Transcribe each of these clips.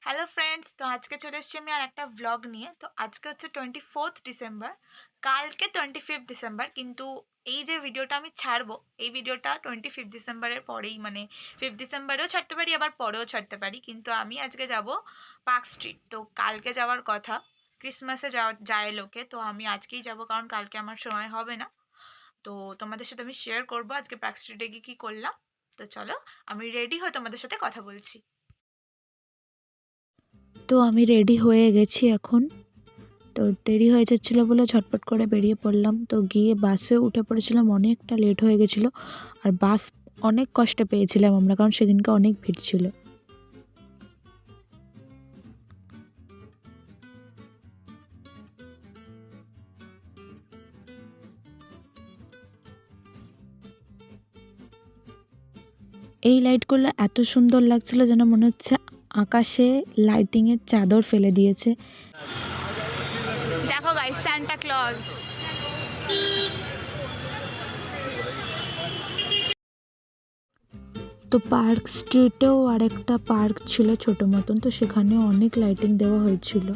Hello friends, তো আজকে চলে এসেছি আমি আর একটা ভ্লগ নিয়ে। তো আজকে হচ্ছে 24th ডিসেম্বর, কালকে 25th ডিসেম্বর। কিন্তু এই যে ভিডিওটা আমি ছাড়বো, এই ভিডিওটা 25th ডিসেম্বরের পরেই, মানে 5th ডিসেম্বরেও ছাড়তে পারি, আবার পরেও ছাড়তে পারি। কিন্তু আমি আজকে যাব পার্ক স্ট্রিট। তো কালকে যাওয়ার কথা, ক্রিসমাসে যায় লোকে, তো আমি আজকেই যাব কারণ কালকে আমার সময় হবে না। তো তোমাদের সাথে আমি শেয়ার করবো আজকে পার্ক স্ট্রিটে গিয়ে কী করলাম। তো চলো, আমি রেডি হয়ে তোমাদের সাথে কথা বলছি। তো আমি রেডি হয়ে গেছি এখন। তো দেরি হয়ে যাচ্ছিলো বলে ঝটপট করে বেরিয়ে পড়লাম। তো গিয়ে বাসে উঠে পড়েছিলাম, অনেকটা লেট হয়ে গেছিলো। আর বাস অনেক কষ্টে পেয়েছিলাম আমরা, কারণ সেদিনকে অনেক ভিড় ছিল। এই লাইটগুলো এত সুন্দর লাগছিল, যেন মনে হচ্ছে আকাশে লাইটিংয়ের চাদর ফেলে দিয়েছে। দেখো গাইস, সান্টা ক্লজ। তো পার্ক স্ট্রিটেও আরেকটা পার্ক ছিল ছোট মতন, তো সেখানেও অনেক লাইটিং দেওয়া হয়েছিল।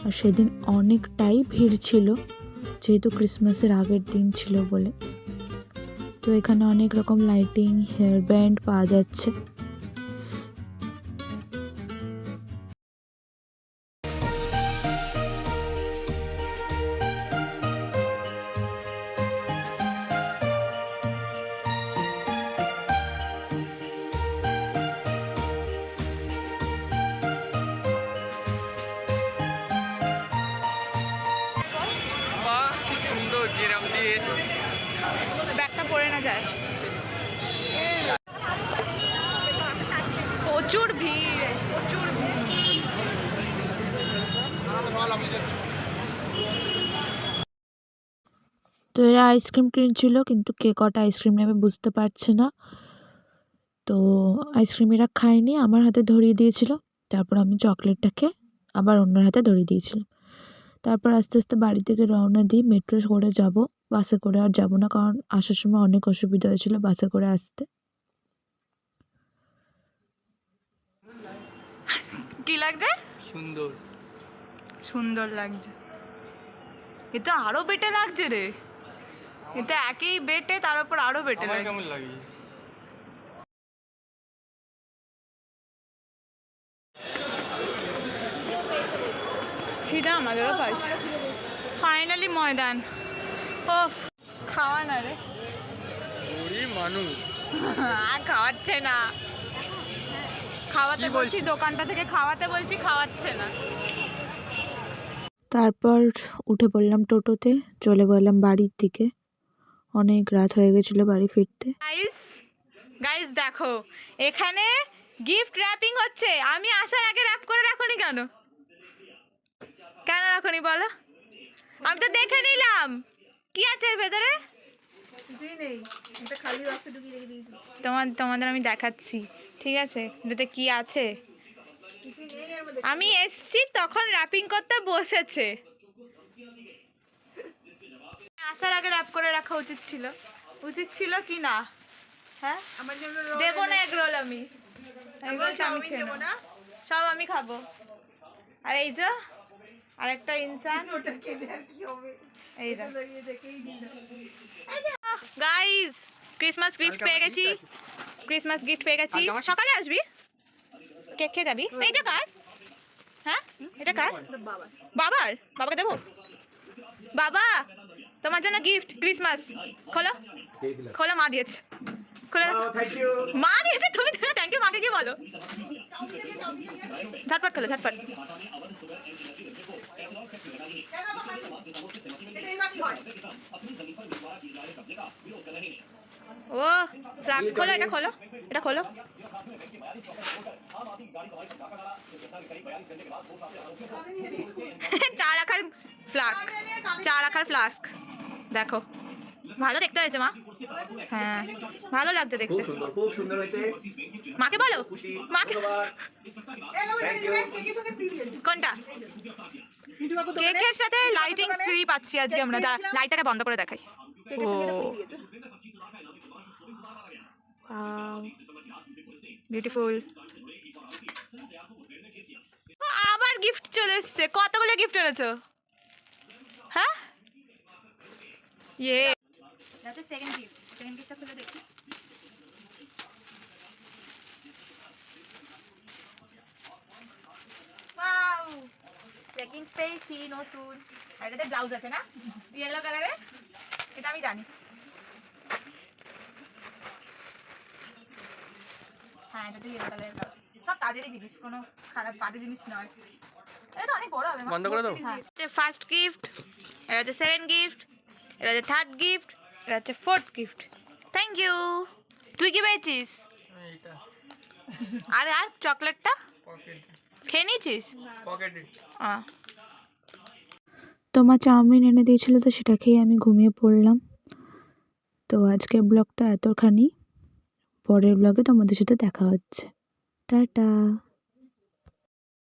আর সেদিন অনেকটাই ভিড় ছিল, যেহেতু ক্রিসমাসের আগের দিন ছিল বলে। তো এখানে অনেক রকম লাইটিং, হেয়ার ব্যান্ড পাওয়া যাচ্ছে। বাহ, কি সুন্দর যেরকম দিয়ে ব্যাগটা পড়ে না যায়। প্রচুর ভিড়, প্রচুর ভিড়। তো এরা আইসক্রিম কিনছিল, কিন্তু কে কটা আইসক্রিম নেবে বুঝতে পারছে না। তো আইসক্রিম এরা খায়নি, আমার হাতে ধরিয়ে দিয়েছিল। তারপর আমি চকলেটটাকে আবার অন্যের হাতে ধরিয়ে দিয়েছিলাম। তারপর আস্তে আস্তে বাড়ি থেকে রওনা দিই। মেট্রো করে যাব, বাসে করে আর যাব না, কারণ আসার সময় অনেক অসুবিধা হয়েছিল বাসে করে আসতে। কি লাগছে? সুন্দর। সুন্দর লাগছে। এটা আরো বেটে লাগছে রে। এটা একই বেটে, তার উপর আরো বেটে আমার লাগছে। কেমন লাগে? খিদা আমাদেরও পাইছে। ফাইনালি ময়দান। ওফ, খাওয়া না রে। ওরে মানুষ, আর খাওয়াচ্ছে না। খাওয়াতে কি বলছি, বলছিস? দোকানটা থেকে খাওয়াতে বলছি, খাওয়াচ্ছে না। তারপর উঠে পড়লাম টোটোতে, চলে গেলাম বাড়ির দিকে। অনেক রাত হয়ে গেছিলো বাড়ি ফিরতে। গাইস, গাইস দেখো, এখানে গিফট র্যাপিং হচ্ছে। আমি আসার আগে র্যাপ করে রাখোনি কেন? কেন রাখোনি বলো? আমি তো দেখে নিলাম কি আছে এর ভেতরে। তোমাদের আমি দেখাচ্ছি, ঠিক আছে, এটাতে কি আছে। আমি এসছি তখন র্যাপিং করতে বসেছে। আসার আগে র্যাপ করে রাখা উচিত ছিল, উচিত ছিল কি না? হ্যাঁ, দেবো না এগ রোল। আমি বলছি আমি খেয়ে নেবো, সব আমি খাবো। আর এই যে আরেকটা ইনসান, এই গাইস, ক্রিসমাস গিফট পেয়ে গেছি। ক্রিসমাস গিফট পেয়ে গেছি। সকালে আসবি, কেক খেয়ে যাবি। এইটা কার? হ্যাঁ, এটা কার? বাবার। বাবাকে দেবো। বাবা, তোমার জন্য গিফট ক্রিসমাস। খোলো, খোলো। মা দিয়েছে, খোলো। মা দিয়েছে, তুমি থ্যাংক ইউ মাকে কি বলো? ঝটপট খোলো, ঝটপট। ও ফ্লাস্ক খোলো, এটা খোলো, এটা খোলো। চা রাখার ফ্লাস্ক, চা রাখার ফ্লাস্ক। দেখো, ভালো দেখতে হয়েছে মা। হ্যাঁ, ভালো লাগছে দেখতে। খুব সুন্দর, খুব সুন্দর হয়েছে। মাকে বলো, মাকে। কোনটা? কেকের সাথে লাইটিং ফ্রি পাচ্ছি আজকে আমরা। লাইটটাকে বন্ধ করে দেখাই। ও বিউটিফুল। গিফট চলে এসছে। কতগুলো গিফট এনেছো? হ্যাঁ, ইয়ে এটা সেকেন্ড গিফট। সেকেন্ড গিফটটা খুলে দেখি। ওয়াও, লেগিংস পেয়েছি নতুন। আর এটাতে ব্লাউজ আছে না, ইয়েলো কালারে, এটা আমি জানি। হ্যাঁ, এটা তো ইয়েলো কালারের ব্লাউজ। সব কাজেরই জিনিস, কোনো খারাপ বাজে জিনিস নয়। এটা তো অনেক বড় হবে। বন্ধ করে দাও। ফার্স্ট গিফট, এটা হচ্ছে সেকেন্ড গিফট, এটা হচ্ছে থার্ড গিফট, এটা হচ্ছে ফোর্থ গিফট। Thank you. তুই কি পেয়েছিস? এইটা আর আর চকলেটটা পকেট খেয়ে নিয়েছিস? পকেটে। তো মা চাউমিন এনে দিয়েছিল, তো সেটা খেয়ে আমি ঘুমিয়ে পড়লাম। তো আজকের ব্লগটা এতখানি। পরের ব্লগে তোমাদের সাথে দেখা হচ্ছে। টাটা।